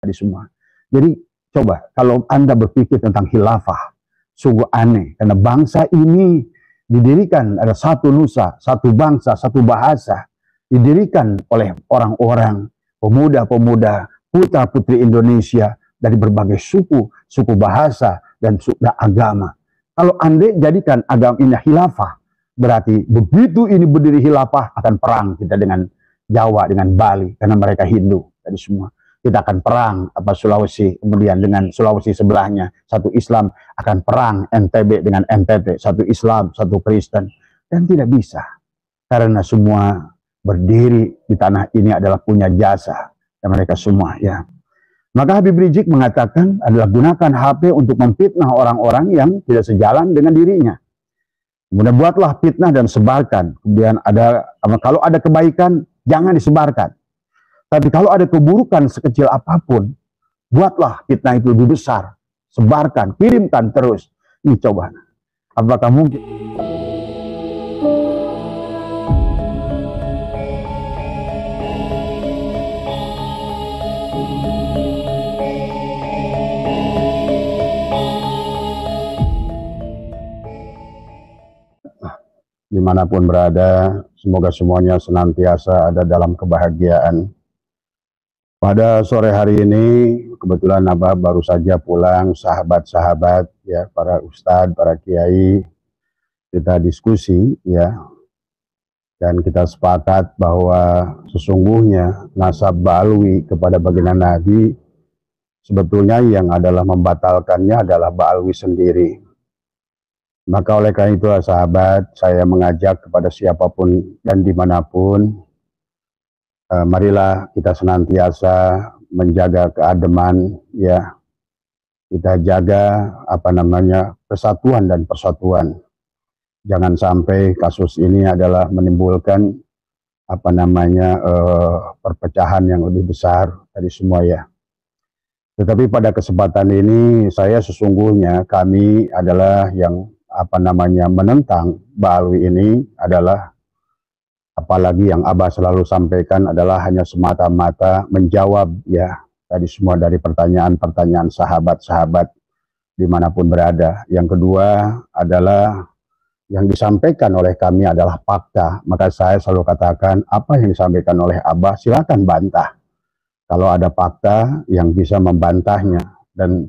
tadi semua. Jadi coba kalau Anda berpikir tentang khilafah, sungguh aneh karena bangsa ini didirikan ada satu nusa, satu bangsa, satu bahasa, didirikan oleh orang-orang pemuda-pemuda, putra-putri Indonesia dari berbagai suku, suku bahasa dan agama. Kalau Anda jadikan agama ini khilafah, berarti begitu ini berdiri khilafah akan perang kita dengan Jawa, dengan Bali, karena mereka Hindu tadi semua. Kita akan perang Sulawesi, kemudian dengan Sulawesi sebelahnya, satu Islam, akan perang NTB dengan NTT, satu Islam, satu Kristen. Dan tidak bisa, karena semua berdiri di tanah ini adalah punya jasa, dan mereka semua ya. Maka Habib Rizik mengatakan adalah gunakan HP untuk memfitnah orang-orang yang tidak sejalan dengan dirinya. Kemudian buatlah fitnah dan sebarkan. Kemudian kalau ada kebaikan, jangan disebarkan. Tapi kalau ada keburukan sekecil apapun, buatlah fitnah itu lebih besar. Sebarkan, kirimkan terus. Ini coba. Apakah mungkin? Dimanapun berada, semoga semuanya senantiasa ada dalam kebahagiaan. Pada sore hari ini, kebetulan Abah baru saja pulang, sahabat-sahabat, ya, para ustadz, para kiai, kita diskusi, ya, dan kita sepakat bahwa sesungguhnya nasab Ba'alwi kepada baginda Nabi, sebetulnya yang adalah membatalkannya adalah Ba'alwi sendiri. Maka oleh karena itu, sahabat, saya mengajak kepada siapapun dan dimanapun, marilah kita senantiasa menjaga keademan, ya, kita jaga persatuan dan persatuan. Jangan sampai kasus ini adalah menimbulkan perpecahan yang lebih besar dari semua, ya. Tetapi pada kesempatan ini saya sesungguhnya kami adalah yang menentang Ba'alwi ini adalah, apalagi yang Abah selalu sampaikan adalah hanya semata-mata menjawab, ya, tadi semua dari pertanyaan-pertanyaan sahabat-sahabat dimanapun berada. Yang kedua adalah yang disampaikan oleh kami adalah fakta. Maka saya selalu katakan apa yang disampaikan oleh Abah silakan bantah kalau ada fakta yang bisa membantahnya. Dan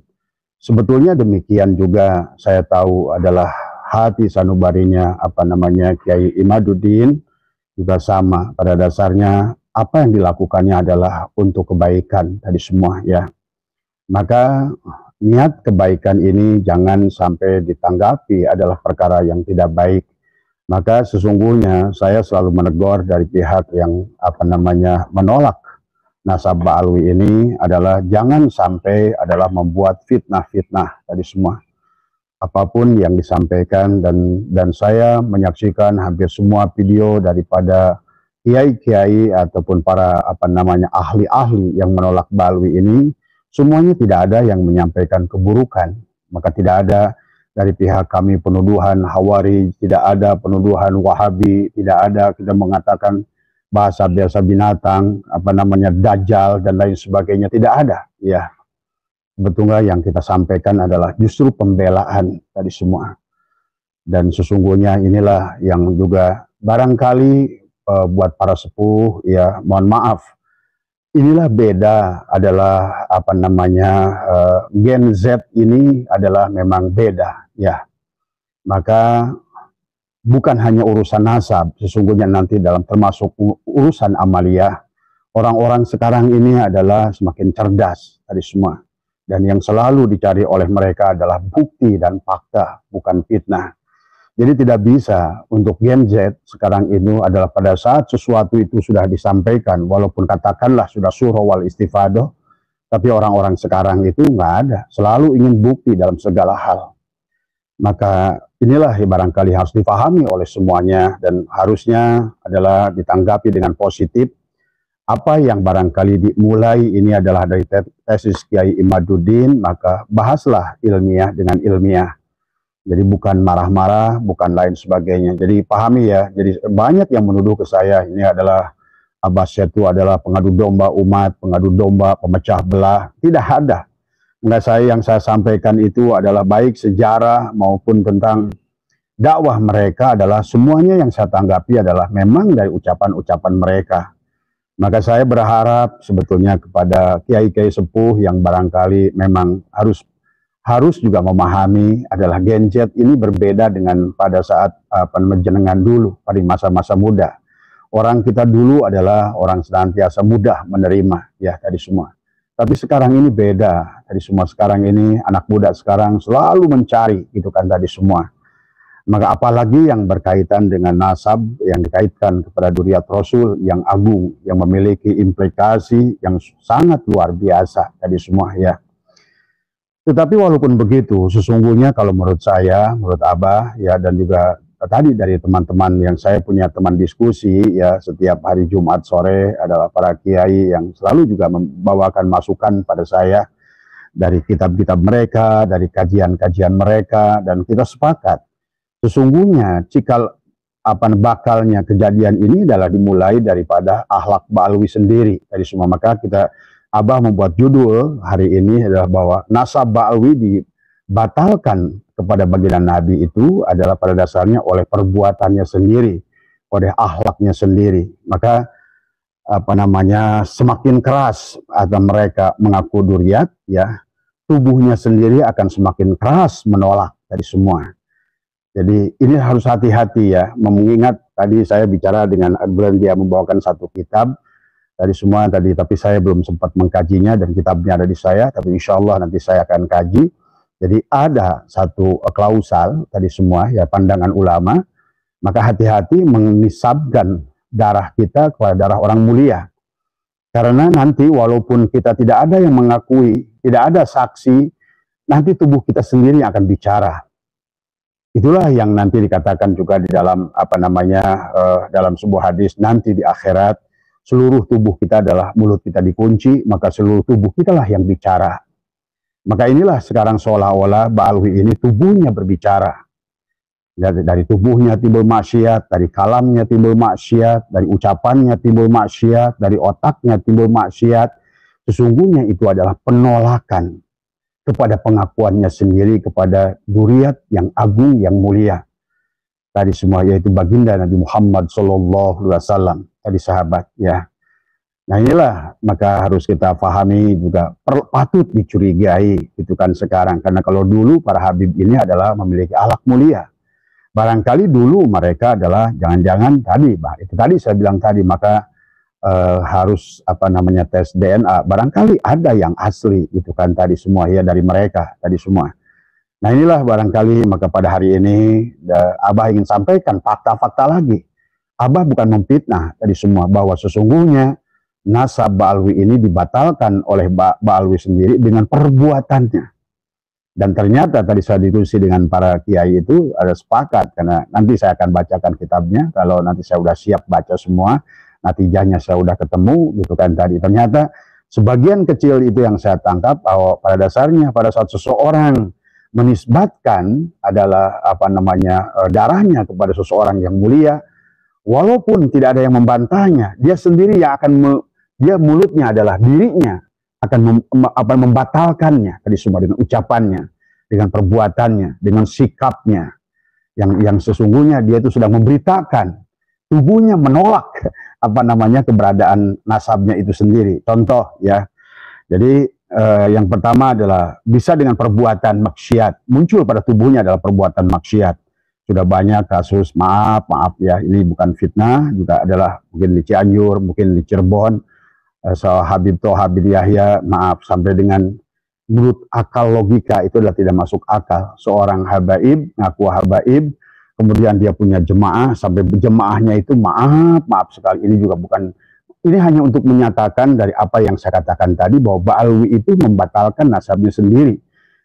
sebetulnya demikian juga saya tahu adalah hati sanubarinya Kiai Imaduddin juga sama. Pada dasarnya apa yang dilakukannya adalah untuk kebaikan tadi semua, ya. Maka niat kebaikan ini jangan sampai ditanggapi adalah perkara yang tidak baik. Maka sesungguhnya saya selalu menegur dari pihak yang menolak nasab Ba'alwi ini adalah jangan sampai adalah membuat fitnah-fitnah tadi semua. Apapun yang disampaikan, dan saya menyaksikan hampir semua video daripada kiai-kiai ataupun para ahli-ahli yang menolak Ba'alwi ini, semuanya tidak ada yang menyampaikan keburukan. Maka tidak ada dari pihak kami penuduhan Hawari, tidak ada penuduhan Wahabi, tidak ada kita mengatakan bahasa biasa binatang, Dajjal dan lain sebagainya, tidak ada, ya. Sebetulnya yang kita sampaikan adalah justru pembelaan tadi semua. Dan sesungguhnya inilah yang juga barangkali buat para sepuh, ya, mohon maaf, inilah beda adalah Gen Z ini adalah memang beda, ya. Maka bukan hanya urusan nasab, sesungguhnya nanti dalam termasuk urusan amaliyah, orang-orang sekarang ini adalah semakin cerdas tadi semua. Dan yang selalu dicari oleh mereka adalah bukti dan fakta, bukan fitnah. Jadi tidak bisa untuk Gen Z sekarang ini adalah pada saat sesuatu itu sudah disampaikan, walaupun katakanlah sudah surah wal istifadah, tapi orang-orang sekarang itu nggak ada, selalu ingin bukti dalam segala hal. Maka inilah yang barangkali harus dipahami oleh semuanya dan harusnya adalah ditanggapi dengan positif. Apa yang barangkali dimulai ini adalah dari tesis Kiai Imaduddin, maka bahaslah ilmiah dengan ilmiah. Jadi bukan marah-marah, bukan lain sebagainya. Jadi pahami, ya. Jadi banyak yang menuduh ke saya ini adalah Abbas itu adalah pengadu domba umat, pengadu domba, pemecah belah. Tidak ada. Enggak, yang saya sampaikan itu adalah baik sejarah maupun tentang dakwah mereka, adalah semuanya yang saya tanggapi adalah memang dari ucapan-ucapan mereka. Maka saya berharap sebetulnya kepada kiai-kiai sepuh yang barangkali memang harus juga memahami adalah Gen Z ini berbeda dengan pada saat jenengan dulu pada masa-masa muda. Orang kita dulu adalah orang senantiasa mudah menerima ya tadi semua. Tapi sekarang ini beda tadi semua. Sekarang ini anak muda sekarang selalu mencari gitu kan tadi semua. Maka apalagi yang berkaitan dengan nasab yang dikaitkan kepada Dzurriyyat Rasul yang agung, yang memiliki implikasi yang sangat luar biasa tadi semua ya. Tetapi walaupun begitu, sesungguhnya kalau menurut saya, menurut Abah ya, dan juga tadi dari teman-teman yang saya punya teman diskusi ya setiap hari Jumat sore adalah para kiai yang selalu juga membawakan masukan pada saya dari kitab-kitab mereka, dari kajian-kajian mereka, dan kita sepakat sesungguhnya cikal bakalnya kejadian ini adalah dimulai daripada akhlak Ba'alwi sendiri dari semua. Maka Abah membuat judul hari ini adalah bahwa nasab Ba'alwi dibatalkan kepada baginda Nabi itu adalah pada dasarnya oleh perbuatannya sendiri, oleh akhlaknya sendiri. Maka semakin keras atau mereka mengaku dzurriyyat ya, tubuhnya sendiri akan semakin keras menolak dari semua. Jadi ini harus hati-hati ya, mengingat tadi saya bicara dengan Adbran, dia membawakan satu kitab dari semua tadi, tapi saya belum sempat mengkajinya dan kitabnya ada di saya, tapi insya Allah nanti saya akan kaji. Jadi ada satu klausal tadi semua ya, pandangan ulama, maka hati-hati menisabkan darah kita kepada darah orang mulia. Karena nanti walaupun kita tidak ada yang mengakui, tidak ada saksi, nanti tubuh kita sendiri yang akan bicara. Itulah yang nanti dikatakan juga di dalam dalam sebuah hadis, nanti di akhirat seluruh tubuh kita adalah mulut kita dikunci, maka seluruh tubuh kita lah yang bicara. Maka inilah sekarang seolah-olah Ba'alwi ini tubuhnya berbicara. Dari tubuhnya timbul maksiat, dari kalamnya timbul maksiat, dari ucapannya timbul maksiat, dari otaknya timbul maksiat. Sesungguhnya itu adalah penolakan kepada pengakuannya sendiri kepada dzurriyyat yang agung, yang mulia tadi semua, yaitu baginda Nabi Muhammad SAW tadi sahabat ya. Nah inilah maka harus kita pahami juga, patut dicurigai itu kan sekarang, karena kalau dulu para habib ini adalah memiliki akhlak mulia, barangkali dulu mereka adalah jangan-jangan itu tadi saya bilang tadi, maka harus tes DNA, barangkali ada yang asli itu kan tadi semua ya dari mereka tadi semua. Nah inilah barangkali maka pada hari ini Abah ingin sampaikan fakta-fakta lagi. Abah bukan memfitnah tadi semua, bahwa sesungguhnya nasab Ba'alwi ini dibatalkan oleh Ba'alwi sendiri dengan perbuatannya. Dan ternyata tadi saya diskusi dengan para kiai itu ada sepakat, karena nanti saya akan bacakan kitabnya kalau nanti saya sudah siap baca semua. Natijahnya saya udah ketemu gitu kan tadi. Ternyata sebagian kecil itu yang saya tangkap bahwa pada dasarnya pada saat seseorang menisbatkan adalah darahnya kepada seseorang yang mulia, walaupun tidak ada yang membantahnya, dia sendiri yang akan mulutnya adalah dirinya akan membatalkannya tadi semua dengan ucapannya, dengan perbuatannya, dengan sikapnya yang sesungguhnya dia itu sedang memberitakan tubuhnya menolak keberadaan nasabnya itu sendiri. Contoh ya, jadi yang pertama adalah bisa dengan perbuatan maksiat, muncul pada tubuhnya adalah perbuatan maksiat. Sudah banyak kasus, maaf ya, ini bukan fitnah, juga adalah mungkin di Cianjur, mungkin di Cirebon, Habib Yahya, maaf, sampai dengan menurut akal logika itu adalah tidak masuk akal. Seorang habaib, ngaku habaib, kemudian dia punya jemaah, sampai jemaahnya itu maaf sekali, ini juga bukan, ini hanya untuk menyatakan dari apa yang saya katakan tadi, bahwa Ba'alwi itu membatalkan nasabnya sendiri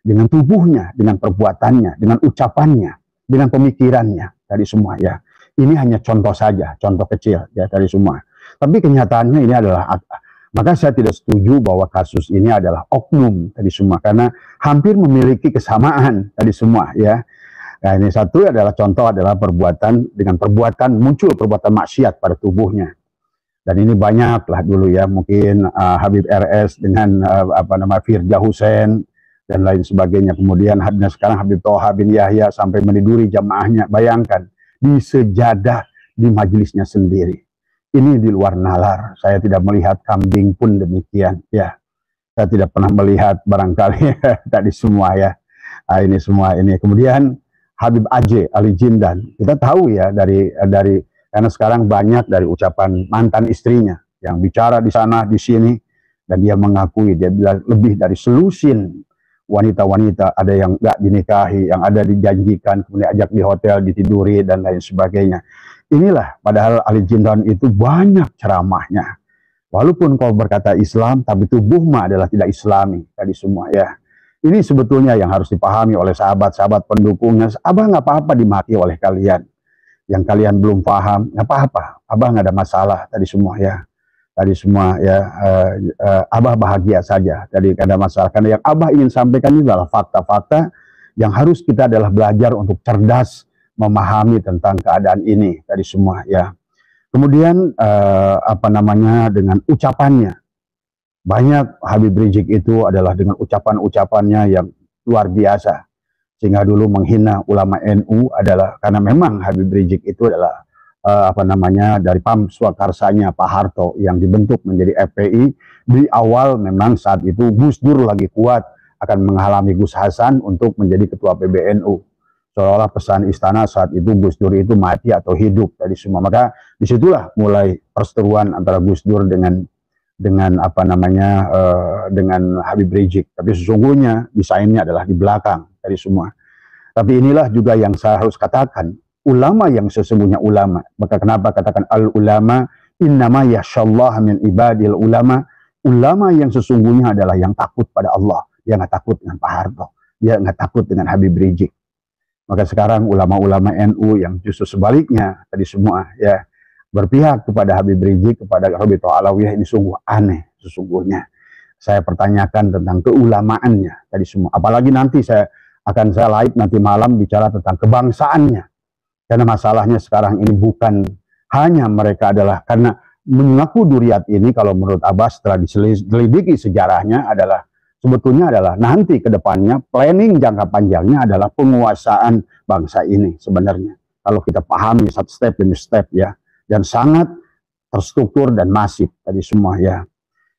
dengan tubuhnya, dengan perbuatannya, dengan ucapannya, dengan pemikirannya tadi semua ya. Ini hanya contoh saja, contoh kecil ya tadi semua. Tapi kenyataannya ini adalah, maka saya tidak setuju bahwa kasus ini adalah oknum tadi semua, karena hampir memiliki kesamaan tadi semua ya. Nah ini satu adalah contoh adalah perbuatan, dengan perbuatan muncul perbuatan maksiat pada tubuhnya. Dan ini banyak lah dulu ya, mungkin Habib RS dengan Firja Hussein dan lain sebagainya. Kemudian sekarang Habib Toha bin Yahya sampai meniduri jamaahnya. Bayangkan, di sejadah di majelisnya sendiri. Ini di luar nalar. Saya tidak melihat kambing pun demikian. Ya, saya tidak pernah melihat barangkali tadi semua ya. Ini semua ini. Kemudian Habib Aceh Ali Jindan. Kita tahu ya dari karena sekarang banyak dari ucapan mantan istrinya yang bicara di sana di sini, dan dia mengakui dia bilang lebih dari selusin wanita-wanita ada yang nggak dinikahi, yang ada dijanjikan, kemudian ajak di hotel, ditiduri, dan lain sebagainya. Inilah, padahal Ali Jindan itu banyak ceramahnya. Walaupun kau berkata Islam, tapi tubuhmu adalah tidak Islami. Tadi semua ya. Ini sebetulnya yang harus dipahami oleh sahabat-sahabat pendukungnya. Abah nggak apa-apa dimaki oleh kalian. Yang kalian belum paham, nggak apa-apa. Abah nggak ada masalah. Tadi semua ya. Tadi semua ya, Abah bahagia saja. Tadi ada masalah. Karena yang Abah ingin sampaikan ini adalah fakta-fakta yang harus kita adalah belajar untuk cerdas memahami tentang keadaan ini. Tadi semua ya. Kemudian dengan ucapannya. Banyak Habib Rizik itu adalah dengan ucapan-ucapannya yang luar biasa. Sehingga dulu menghina ulama NU adalah karena memang Habib Rizik itu adalah dari PAM Swakarsanya Pak Harto yang dibentuk menjadi FPI. Di awal memang saat itu Gus Dur lagi kuat akan menghalangi Gus Hasan untuk menjadi ketua PBNU. Seolah-olah pesan istana saat itu Gus Dur itu mati atau hidup tadi semua. Maka disitulah mulai perseteruan antara Gus Dur dengan Habib Rizik. Tapi sesungguhnya desainnya adalah di belakang dari semua. Tapi inilah juga yang saya harus katakan, ulama yang sesungguhnya ulama. Maka kenapa katakan al-ulama innama yasyallah min ibadil ulama. Ulama yang sesungguhnya adalah yang takut pada Allah. Dia nggak takut dengan Pak Harto. Dia nggak takut dengan Habib Rizik. Maka sekarang ulama-ulama NU yang justru sebaliknya tadi semua ya berpihak kepada Habib Rizik, kepada Habib Alawiyah, ini sungguh aneh sesungguhnya. Saya pertanyakan tentang keulamaannya tadi semua. Apalagi nanti saya live nanti malam bicara tentang kebangsaannya. Karena masalahnya sekarang ini bukan hanya mereka adalah karena mengaku Duriat ini, kalau menurut Abbas setelah diselidiki sejarahnya adalah sebetulnya adalah nanti ke depannya planning jangka panjangnya adalah penguasaan bangsa ini sebenarnya. Kalau kita pahami satu step demi step ya. Dan sangat terstruktur dan masif tadi semua ya.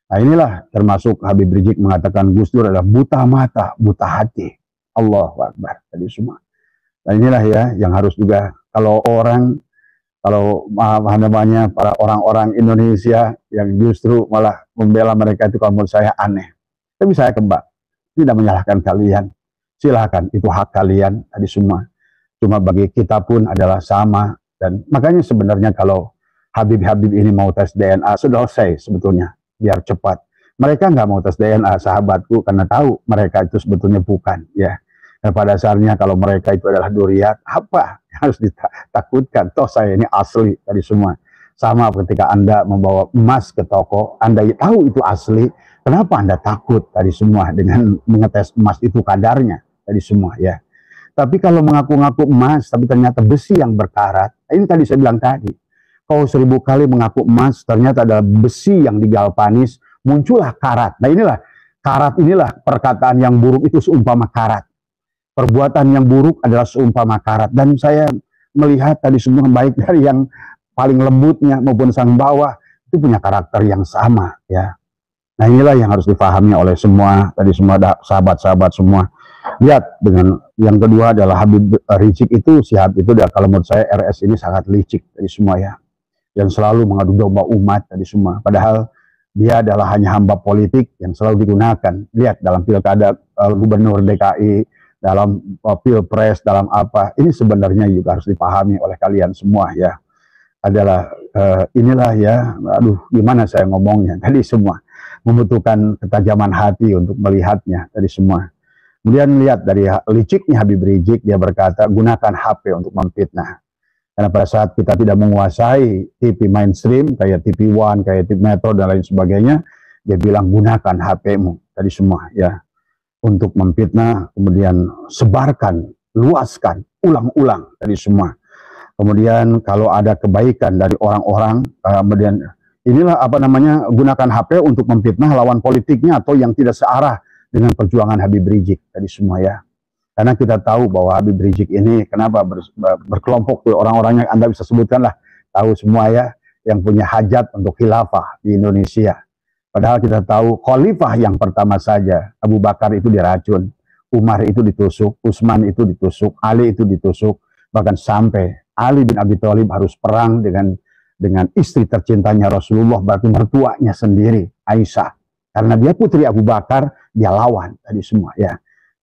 Nah inilah termasuk Habib Rizik mengatakan Gus Dur adalah buta mata, buta hati. Allahu Akbar tadi semua. Dan inilah ya yang harus juga kalau para orang-orang Indonesia yang justru malah membela mereka itu kalau menurut saya aneh. Tapi saya tidak menyalahkan kalian. Silahkan, itu hak kalian tadi semua. Cuma bagi kita pun adalah sama. Dan makanya sebenarnya kalau Habib-Habib ini mau tes DNA, sudah selesai sebetulnya, biar cepat. Mereka nggak mau tes DNA, sahabatku, karena tahu mereka itu sebetulnya bukan. Ya. Dan pada dasarnya kalau mereka itu adalah Duriat, apa yang harus ditakutkan? Toh saya ini asli tadi semua. Sama ketika Anda membawa emas ke toko, Anda tahu itu asli, kenapa Anda takut tadi semua dengan mengetes emas itu kadarnya tadi semua ya. Tapi kalau mengaku-ngaku emas, tapi ternyata besi yang berkarat, ini tadi saya bilang tadi, kau 1000 kali mengaku emas, ternyata adalah besi yang digalvanis, muncullah karat. Nah inilah, karat inilah perkataan yang buruk itu seumpama karat. Perbuatan yang buruk adalah seumpama karat. Dan saya melihat tadi semua baik dari yang paling lembutnya maupun sang bawah, itu punya karakter yang sama. Ya. Nah inilah yang harus dipahami oleh semua, tadi semua sahabat-sahabat semua. Lihat dengan yang kedua adalah Habib Rizik itu, si Habib itu kalau menurut saya RS ini sangat licik tadi semua ya. Yang selalu mengadu domba umat tadi semua. Padahal dia adalah hanya hamba politik yang selalu digunakan. Lihat dalam pilkada gubernur DKI, dalam pilpres, dalam apa. Ini sebenarnya juga harus dipahami oleh kalian semua ya. Adalah inilah ya, aduh gimana saya ngomongnya tadi semua. Membutuhkan ketajaman hati untuk melihatnya tadi semua. Kemudian lihat dari liciknya Habib Rizik, dia berkata gunakan HP untuk memfitnah. Karena pada saat kita tidak menguasai TV mainstream, kayak TV One, kayak TV Metro dan lain sebagainya, dia bilang gunakan HP-mu tadi semua ya untuk memfitnah, kemudian sebarkan, luaskan, ulang-ulang tadi semua. Kemudian kalau ada kebaikan dari orang-orang, kemudian inilah apa namanya, gunakan HP untuk memfitnah lawan politiknya atau yang tidak searah dengan perjuangan Habib Rizik tadi semua ya. Karena kita tahu bahwa Habib Rizik ini kenapa berkelompok tuh orang-orangnya Anda bisa sebutkan lah, tahu semua ya, yang punya hajat untuk khilafah di Indonesia. Padahal kita tahu khalifah yang pertama saja, Abu Bakar itu diracun, Umar itu ditusuk, Utsman itu ditusuk, Ali itu ditusuk, bahkan sampai Ali bin Abi Thalib harus perang dengan istri tercintanya Rasulullah, berarti mertuanya sendiri, Aisyah. Karena dia putri Abu Bakar, dia lawan tadi semua ya.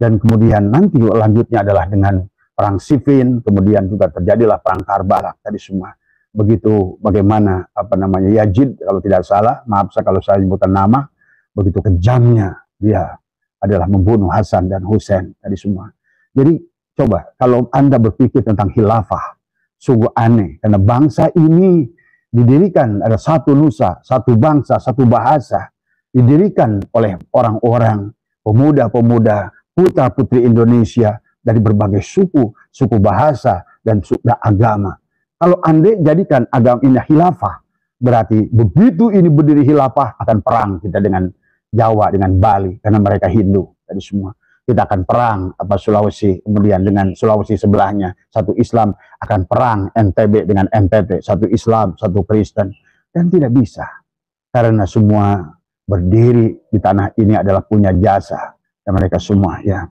Dan kemudian nanti lanjutnya adalah dengan perang Siffin, kemudian juga terjadilah perang Karbala tadi semua. Begitu bagaimana apa namanya Yazid kalau tidak salah, maaf kalau saya sebutan nama, begitu kejamnya dia adalah membunuh Hasan dan Husain tadi semua. Jadi coba kalau Anda berpikir tentang khilafah, sungguh aneh karena bangsa ini didirikan ada satu nusa, satu bangsa, satu bahasa, didirikan oleh orang-orang pemuda-pemuda, putra-putri Indonesia dari berbagai suku bahasa dan agama. Kalau Anda jadikan agama ini khilafah, berarti begitu ini berdiri khilafah akan perang kita dengan Jawa, dengan Bali, karena mereka Hindu tadi semua. Kita akan perang Sulawesi, kemudian dengan Sulawesi sebelahnya satu Islam, akan perang NTB dengan NTT, satu Islam, satu Kristen, dan tidak bisa karena semua berdiri di tanah ini adalah punya jasa dan mereka semua ya.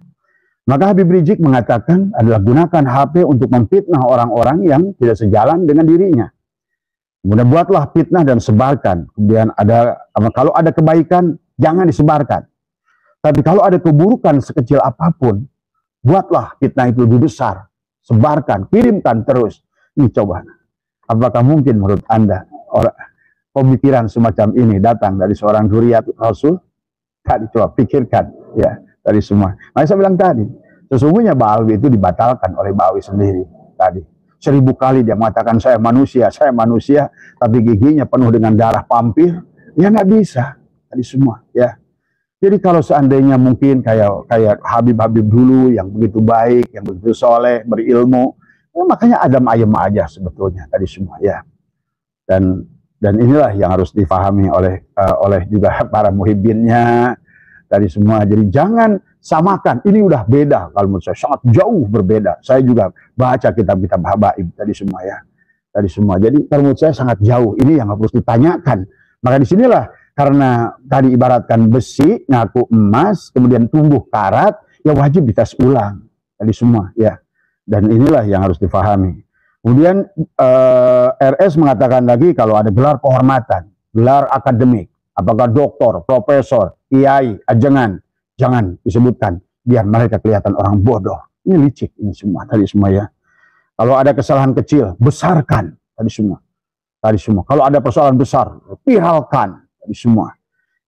Maka Habib Rizik mengatakan adalah gunakan HP untuk memfitnah orang-orang yang tidak sejalan dengan dirinya. Kemudian buatlah fitnah dan sebarkan. Kemudian kalau ada kebaikan jangan disebarkan. Tapi kalau ada keburukan sekecil apapun, buatlah fitnah itu lebih besar. Sebarkan, kirimkan terus. Ini coba. Apakah mungkin menurut Anda pemikiran semacam ini datang dari seorang dzurriyyat Rasul? Tadi coba pikirkan. Ya, dari semua. Nah, saya bilang tadi, sesungguhnya Ba'alwi itu dibatalkan oleh Ba'alwi sendiri. Tadi. 1000 kali dia mengatakan saya manusia, tapi giginya penuh dengan darah pampir. Ya nggak bisa. Tadi semua. Ya. Jadi kalau seandainya mungkin kayak Habib-Habib dulu yang begitu baik, yang begitu soleh, berilmu, ya makanya adem ayem aja sebetulnya tadi semua ya. Dan inilah yang harus difahami oleh juga para muhibbinnya tadi semua. Jadi jangan samakan, ini udah beda kalau menurut saya sangat jauh berbeda. Saya juga baca kitab-kitab habaib tadi semua ya. Tadi semua. Jadi kalau menurut saya sangat jauh. Ini yang harus ditanyakan. Maka disinilah karena tadi ibaratkan besi ngaku emas, kemudian tumbuh karat, ya wajib dites ulang tadi semua ya. Dan inilah yang harus difahami. Kemudian RS mengatakan lagi kalau ada gelar kehormatan, gelar akademik, apakah doktor, profesor, kiai, jangan disebutkan biar mereka kelihatan orang bodoh. Ini licik ini semua tadi semua ya. Kalau ada kesalahan kecil, besarkan tadi semua. Kalau ada persoalan besar, viralkan tadi semua.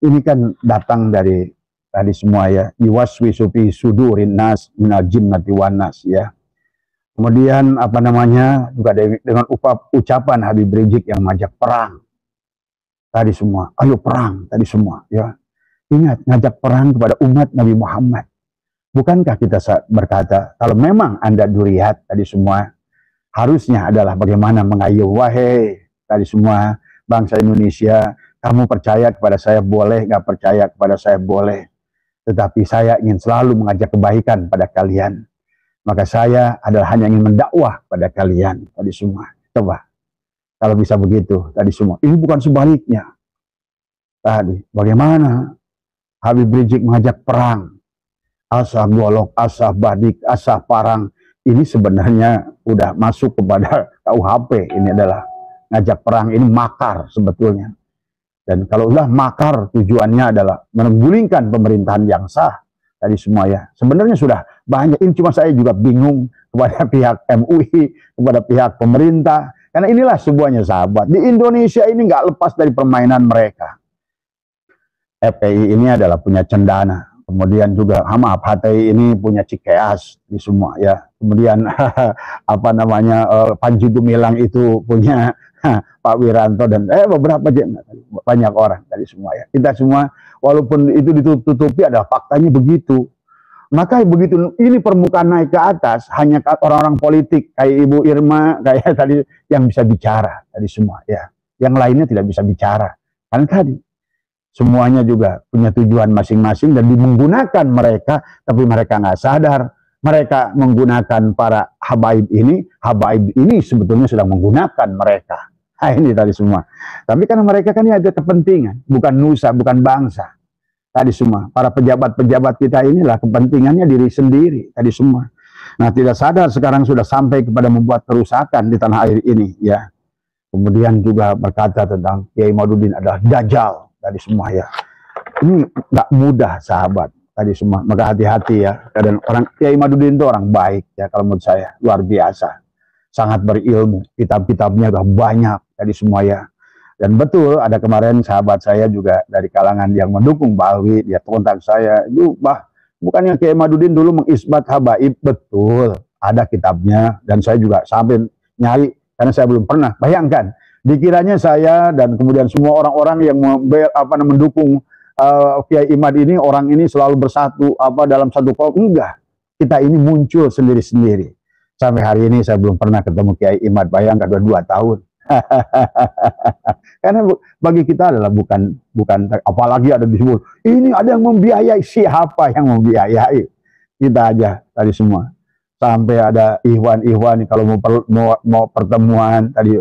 Ini kan datang dari tadi semua ya. Yuwaswisu fi sudurin nas minal jinnati wan nas ya. Kemudian apa namanya juga dengan ucapan Habib Rizik yang mengajak perang tadi semua. Ayo perang tadi semua ya. Ingat ngajak perang kepada umat Nabi Muhammad. Bukankah kita berkata kalau memang Anda dzurriyyat tadi semua harusnya adalah bagaimana mengayu wahai tadi semua bangsa Indonesia, kamu percaya kepada saya boleh, nggak percaya kepada saya boleh. Tetapi saya ingin selalu mengajak kebaikan pada kalian. Maka saya adalah hanya ingin mendakwah pada kalian tadi semua. Coba, kalau bisa begitu tadi semua. Ini bukan sebaliknya. Tadi, bagaimana Habib Rizik mengajak perang. Asah golok, asah badik, asah parang. Ini sebenarnya udah masuk kepada KUHP. Ini adalah ngajak perang, ini makar sebetulnya. Dan kalau udah makar tujuannya adalah menggulingkan pemerintahan yang sah tadi semua ya. Sebenarnya sudah banyak, ini cuma saya juga bingung kepada pihak MUI, kepada pihak pemerintah. Karena inilah semuanya sahabat. Di Indonesia ini nggak lepas dari permainan mereka. FPI ini adalah punya Cendana. Kemudian juga maaf HTI ini punya Cikeas di semua ya. Kemudian apa namanya Panji Gumilang itu punya Pak Wiranto dan beberapa banyak orang tadi semua ya. Kita semua walaupun itu ditutupi adalah faktanya begitu. Maka begitu ini permukaan naik ke atas hanya orang-orang politik kayak Ibu Irma kayak tadi yang bisa bicara tadi semua ya. yang lainnya tidak bisa bicara. Kan tadi semuanya juga punya tujuan masing-masing dan menggunakan mereka, tapi mereka nggak sadar. Mereka menggunakan para habaib ini sebetulnya sedang menggunakan mereka. Nah, ini tadi semua. Tapi karena mereka kan ada kepentingan, bukan nusa, bukan bangsa. Tadi semua, para pejabat-pejabat kita inilah kepentingannya diri sendiri, tadi semua. Nah, tidak sadar sekarang sudah sampai kepada membuat kerusakan di tanah air ini, ya. Kemudian juga berkata tentang Kiai Madudin adalah dajjal, tadi semua ya. Ini nggak mudah sahabat, tadi semua. Maka hati-hati ya. Dan orang Kiai Madudin itu orang baik ya, kalau menurut saya luar biasa, sangat berilmu, kitab-kitabnya udah banyak, tadi semua ya. Dan betul, ada kemarin sahabat saya juga dari kalangan yang mendukung Ba'alwi, dia kontak saya, itu bukannya Kiai Madudin dulu mengisbat habaib, betul, ada kitabnya, dan saya juga sampai nyari, karena saya belum pernah, bayangkan, dikiranya saya dan kemudian semua orang-orang yang mendukung Kiai Imad ini, orang ini selalu bersatu dalam satu kelompok, enggak, kita ini muncul sendiri-sendiri. Sampai hari ini saya belum pernah ketemu Kiai Imad, bayangkan, 2 tahun. Karena bagi kita adalah bukan apalagi ada disebut ini ada yang membiayai, siapa yang membiayai, kita aja tadi semua. Sampai ada Ikhwan kalau mau pertemuan tadi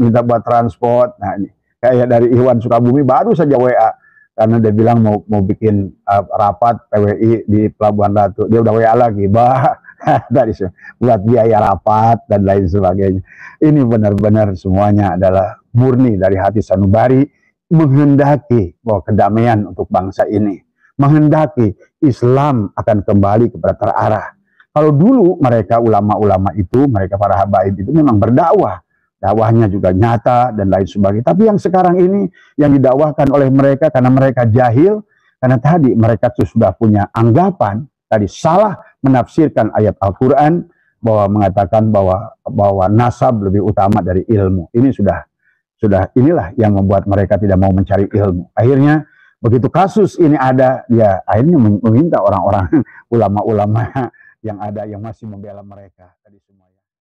minta buat transport. Nah ini kayak dari Ikhwan Sukabumi baru saja WA karena dia bilang mau bikin rapat PWI di Pelabuhan Ratu, dia udah WA lagi tadi buat biaya rapat dan lain sebagainya. Ini benar-benar semuanya adalah murni dari hati sanubari, menghendaki bahwa kedamaian untuk bangsa ini, menghendaki Islam akan kembali kepada terarah. Kalau dulu mereka ulama-ulama itu, mereka para habaib itu memang berdakwah, dakwahnya juga nyata dan lain sebagainya. Tapi yang sekarang ini yang didakwahkan oleh mereka karena mereka jahil, karena tadi mereka tuh sudah punya anggapan tadi salah menafsirkan ayat Al-Quran bahwa mengatakan bahwa nasab lebih utama dari ilmu. Ini sudah inilah yang membuat mereka tidak mau mencari ilmu. Akhirnya begitu kasus ini ada, ya akhirnya meminta orang-orang ulama-ulama yang ada yang masih membela mereka tadi semua.